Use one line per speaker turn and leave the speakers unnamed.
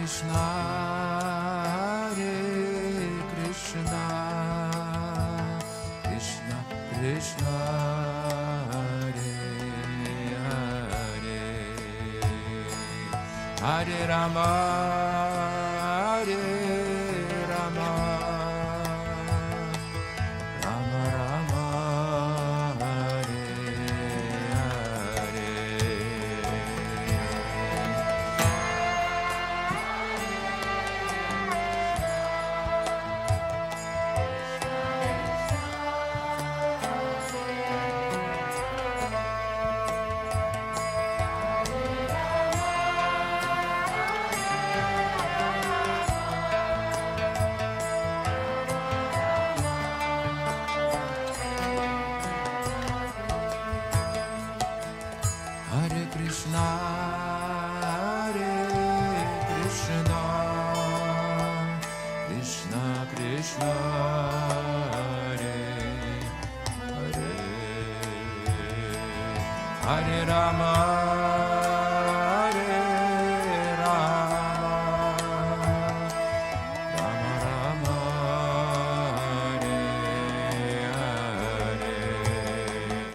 Krishna, Hare Krishna, Krishna Krishna, Hare Hare, Hare Rama, Hare Rama, Rama Rama, Hare Hare. Hare Krishna, Hare Krishna, Krishna Krishna, Hare Hare, Hare Rama,